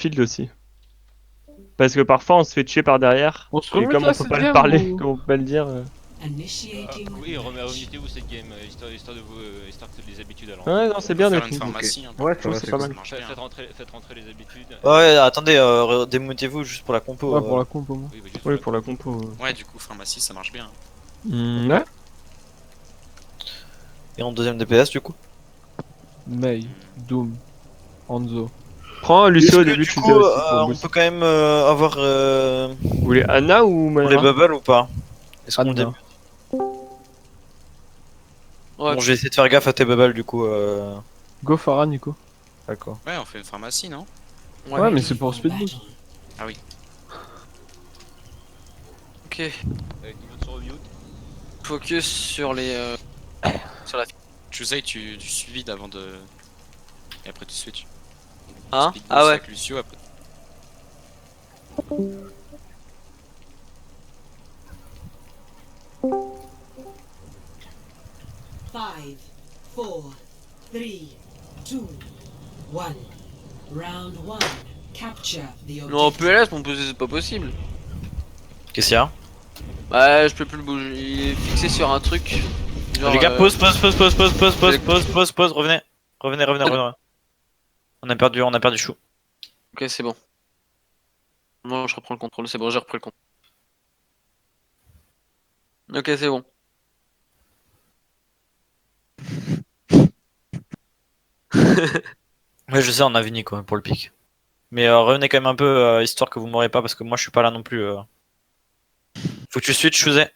Field aussi. Parce que parfois on se fait tuer par derrière. On se Et remet comme là on peut cette pas le game parler, ou... comme on peut pas le dire. Oui, remettez-vous cette game, histoire de vous, histoire que les habitudes alors. Ouais, non, c'est bien Faire de une pharmacie. Un peu. Ouais, Je trouve que c'est pas mal. Faites rentrer les habitudes. Ouais, attendez, démontez-vous juste pour la compo. Ouais, pour la compo, moi. Oui, bah, juste Oui, pour la compo. Ouais, du coup, pharmacie, ça marche bien. Ouais. Et en deuxième DPS du coup. Mei, Doom, Hanzo. Prends Lucio au début, du tu coup, fais aussi pour on boost. peut quand même avoir Vous voulez Anna ou pour les Mayra? bubbles ou pas? Est-ce qu'on Anna. débute? Ouais, Bon, je vais essayer de faire gaffe à tes bubbles du coup. Go Farah, Nico. D'accord. Ouais, on fait une pharmacie, non? Ouais, mais c'est pour speed boost. Ah oui. ok. Avec tout le monde sur mute. Focus sur les. Sur la. Josei, tu suis vide avant de. Et après tu switch. Hein? Speed boost Ah ouais. avec Lucio après. Five, four, three, two, one. Round one. Capture the Non, en objective. PLS, mon PC, c'est pas possible. Qu'est-ce qu'il y a? Bah, je peux plus le bouger. Il est fixé sur un truc. Genre, Les gars, pause, revenez. Revenez. On a perdu chou. Ok, c'est bon. Non, je reprends le contrôle, c'est bon, j'ai repris le contrôle. Ok, c'est bon. Ouais, je sais, on a vu Nico pour le pic. Mais revenez quand même un peu, histoire que vous m'aurez pas, parce que moi je suis pas là non plus. Faut que tu switch, Chouzé.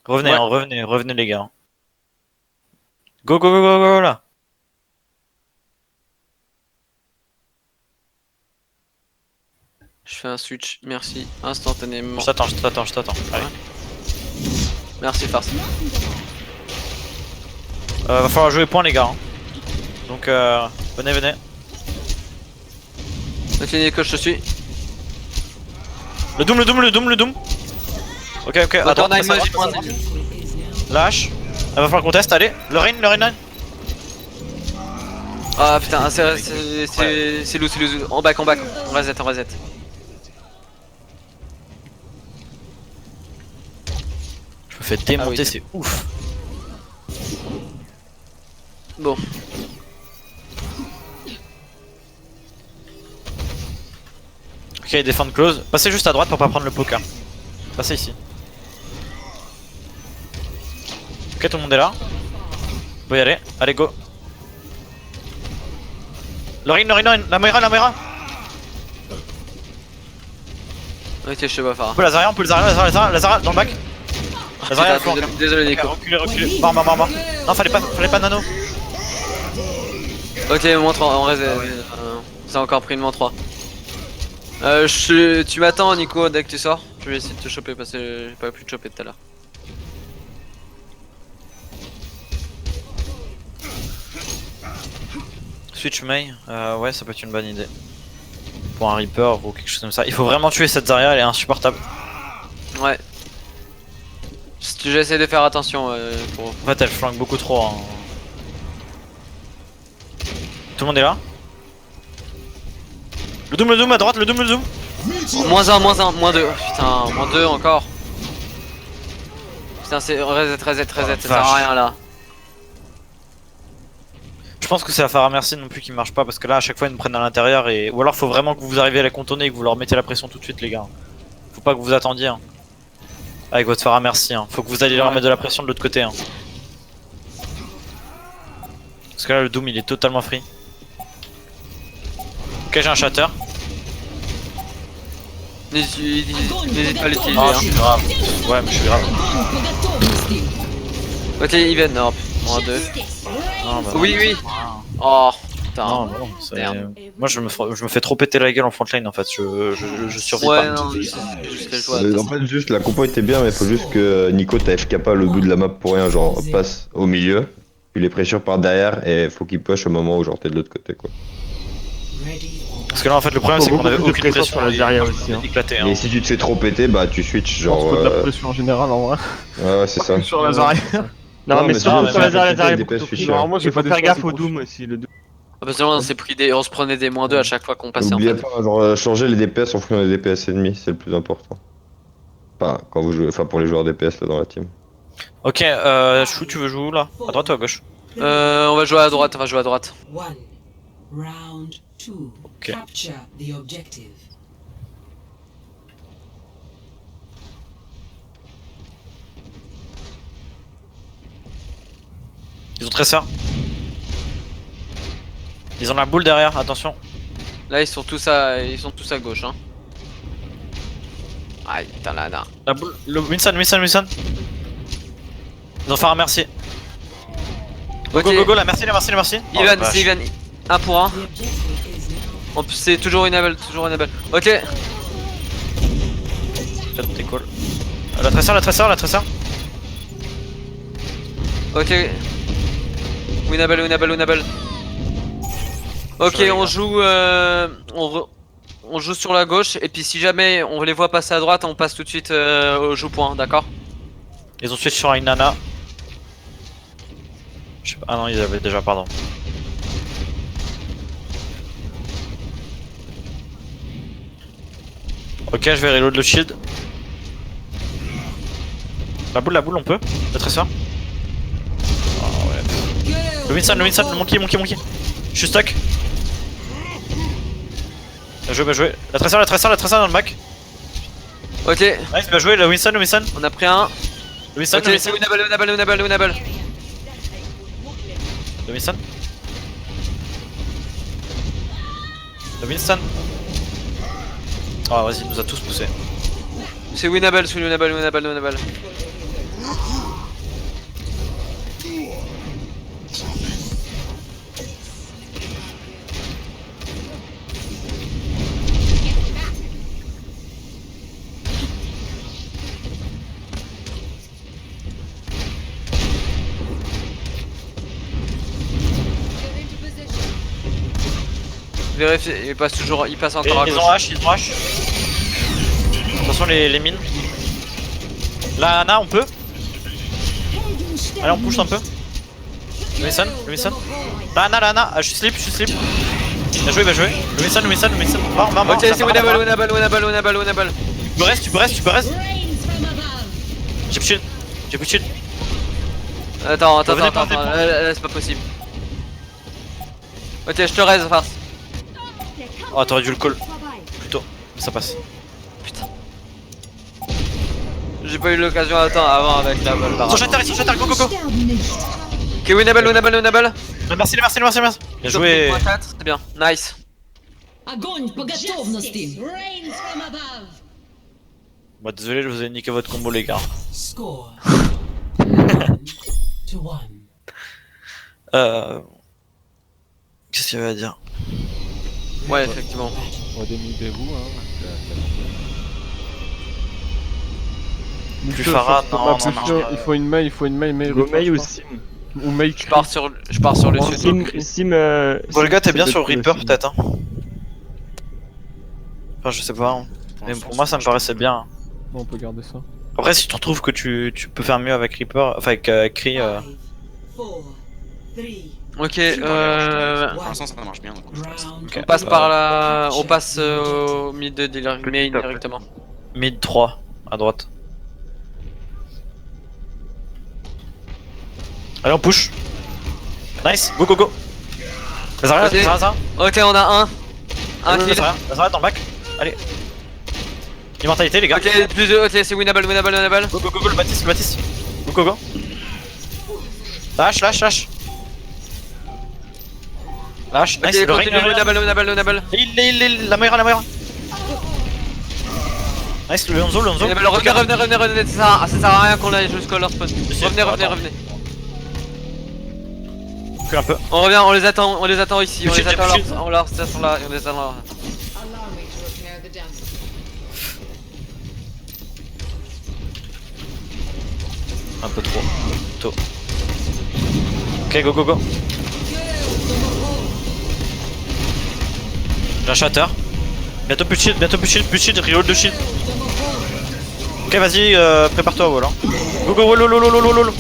Revenez, Ouais. revenez les gars. Go là. Je fais un switch, merci, instantanément. Je t'attends. Allez. Merci, Farce. Va falloir jouer point les gars. Hein. Donc venez. Ok, Nico, je te suis. Le doom. Ok, à droite, Retourne à passe à Emoji, droite. point. Lâche. Va falloir qu'on teste, allez. Le rain. Ah putain, c'est loose. En back. On reset. Je me fais démonter, Ah oui. c'est ouf. Bon. Ok, défendre close. Passez juste à droite pour pas prendre le poker. Passez ici. Ok, tout le monde est là. On peut y aller. Allez, go. Le rain, la Moira. Ok, je sais pas faire. On peut la Zarya dans le back. La Zarya, Putain, désolé, Nico. reculez. Mort. Non, fallait pas nano. Ok, moins 3, on reset. Ça a encore pris une moins 3. Tu m'attends, Nico, dès que tu sors. Je vais essayer de te choper parce que j'ai pas pu te choper tout à l'heure. Switch May, ouais, ça peut être une bonne idée. Pour un Reaper ou quelque chose comme ça. Il faut vraiment tuer cette Zarya, elle est insupportable. Ouais. J'essaie de faire attention. En fait, elle flanque beaucoup trop. Hein. Tout le monde est là. Le doom à droite, le doom. Moins 1, moins 2. Putain, moins 2 encore. Putain, c'est reset, ça sert à rien là. Je pense que c'est la Farah Merci non plus qui marche pas parce que là à chaque fois ils nous prennent à l'intérieur et ou alors faut vraiment que vous arriviez à la contourner et que vous leur mettez la pression tout de suite les gars. Faut pas que vous attendiez hein. Avec votre Farah Merci hein. Faut que vous alliez leur mettre de la pression de l'autre côté hein. Parce que là le Doom il est totalement free. Ok j'ai un shatter. N'hésite pas à l'utiliser. Ah je suis grave. Ouais mais je suis grave. Ok, even, non, moins 2. Non, bah, Oui. Oh, putain. non, bon, c'est- Merde. moi je me fais trop péter la gueule en frontline en fait, je survis Ouais, pas. non, c'est juste que je vois. En fait, juste la compo était bien, mais faut juste que Nico t'AFK pas le bout de la map pour rien. Genre, passe au milieu, puis les pressures par derrière, et faut qu'il push au moment où genre t'es de l'autre côté quoi. Parce que là en fait le problème c'est qu'on avait Beaucoup de aucune pression pression sur la Zarya aussi. Hein. éclaté. Et si tu te fais trop péter, bah tu switches Je pense genre. qu'il faut de la pression en général en vrai. Ouais, c'est ça. Sur la Zarya. Non, mais mais surtout ça, sur la ça, Zarya, ça, est des beaucoup PS trop fichés. free. Alors moi j'ai Il faut pas faire d'espace gaffe au pour- Doom aussi. Le Doom. Parce que là, on se prenait des -2 à chaque fois qu'on passait en N'oubliez fait. pas, genre, changer les DPS en fonction des DPS ennemis, c'est le plus important. Enfin, quand vous jouez, enfin pour les joueurs DPS là dans la team. Ok, Chou, tu veux jouer où là? À droite ou à gauche? On va jouer à droite, on va jouer à droite. One. Round 2. Okay. Capture the objective. Ils ont Tracer. Ils ont la boule derrière, attention. Là, ils sont tous à gauche. Hein. Aïe, putain, là. La boule, le Winston. Ils ont fait un merci. Go, Ok. go, la merci. Oh, Ivan, vache. c'est Ivan. 1 pour 1. The objective is now C'est toujours Enable, Ok. Faites tes calls. La Tracer. Ok. Winnable. Ok, Sur on les joue, on joue sur la gauche et puis si jamais on les voit passer à droite, on passe tout de suite au joue point, d'accord? Ils ont switch sur une nana. Je sais pas. Ah non, ils avaient déjà, pardon. Ok, je vais reload le shield. La boule, on peut? Le Tracer? Oh ouais. Le Winston, le monkey. Je suis stuck. Bien joué. La Tracer dans le back. Ok, Nice, bien joué, le Winston. on a pris un. Le Winston, Ok, c'est Winnable. Le Winston. Oh vas-y, il nous a tous poussé. C'est Winnable. Vérifie, il passe encore à Ils gauche. ont H. Attention les mines. La Ana, on peut. Allez, on push un peu. Le Winston. La Ana. Ah, je suis slip. Bien joué. Le Winston. Mort. Ok, c'est Winnable. Tu peux reste. J'ai plus de shield. Attends, Revenez pas, là, c'est pas possible. Ok, je te raise, farce. Oh, t'aurais dû le call. Plutôt. Ça passe. J'ai pas eu l'occasion d'attendre avant avec la balle. Ils sont shatter, go. Ok, Winnable. Merci. Bien joué. 4, c'est bien. Nice. Огонь по готовности. Bon, désolé, je vous ai niqué votre combo, les gars. Score 1-1. Qu'est-ce qu'il y avait à dire? Ouais, effectivement. Dénudez-vous, hein. Plus Farah, non. Il faut une mail, mail. Go Mei ou Sim. Ou mail. Je pars sur le sud. Sim. Volga, t'es Sim, bien ça sur peut être Reaper, Sim. peut-être, hein? Enfin, je sais pas. Hein. Mais pour moi, ça me paraissait bien. On peut garder ça. Après, si tu trouves que tu peux faire mieux avec Reaper, enfin avec Kree, 5, 4, 3, Ok, Pour l'instant, ça marche bien. Donc, je passe. round. Ok. on passe par là, on passe au mid de main directement. mid 3 à droite. Allez, on push. Nice, go. Lazara. Ok, on a un kill. Lazara dans le back. Allez. Immortalité, les gars. Ok, plus de, ok, c'est Winnable. Go, le Baptiste. Go. Lâche. Nice, Ok, le continue, ring. Winnable. La Moira. Nice, le Lonzo. Winnable, revenez, ça sert à rien qu'on aille jusqu'au leur spawn. Revenez. Recule un peu. On revient, on les attend ici, on Bullshit, les attend bullshit. en leur station là, on les attend là. Un peu trop tôt. Ok, go. J'ai un shatter. Bientôt plus de shield, reload de shield. Ok, vas-y, prépare-toi au wall. Go, lolo.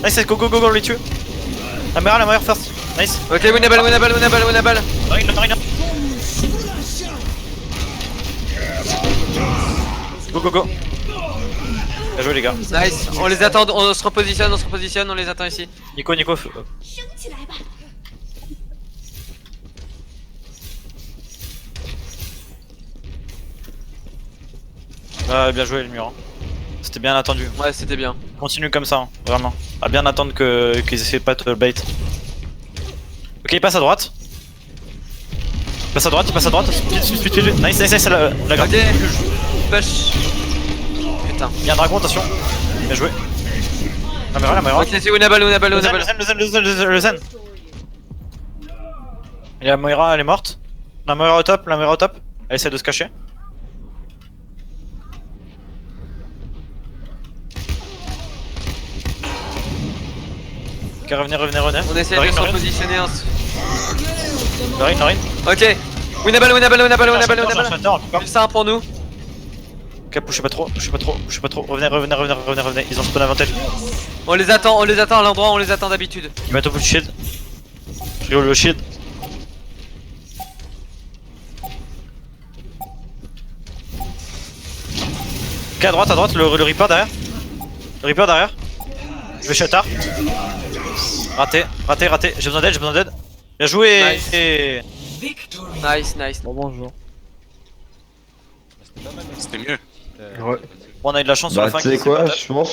Nice, go, on les tue. La meilleure first. Nice. Ok, winnable. Marine, Marine. Go, go, go. Bien joué les gars. Nice, on les attend, on se repositionne, on les attend ici. Nico, bien joué le mur. Hein. C'était bien attendu. Ouais, c'était bien. Continue comme ça, hein, vraiment. À bien attendre qu'ils essaient pas de te bait. Ok, il passe à droite. Il passe à droite. Speed. Nice, la grappe. Ok, push. Putain. Il y a un dragon, attention. Bien joué. La Moira. Ok, c'est winnable. Le zen. Et la Moira, elle est morte. La Moira au top. Elle essaie de se cacher. Ok, revenez. On essaie de se repositionner. Marine. Ok, winnable. Encore. C'est ça pour nous. Ok, bougez pas trop. Revenez. Ils ont spawn avantage. On les attend à l'endroit où on les attend d'habitude. Ils mettent au bout du shield. Je rigole le shield. Ok, à droite, le Reaper derrière. Je vais shatter. Raté. J'ai besoin d'aide. Bien joué. Nice. Et... Victory. Nice. Bonjour. C'était mieux. Ouais. Bon, on a eu de la chance sur la Bah fin. tu sais qu'il s'est quoi, pas je pense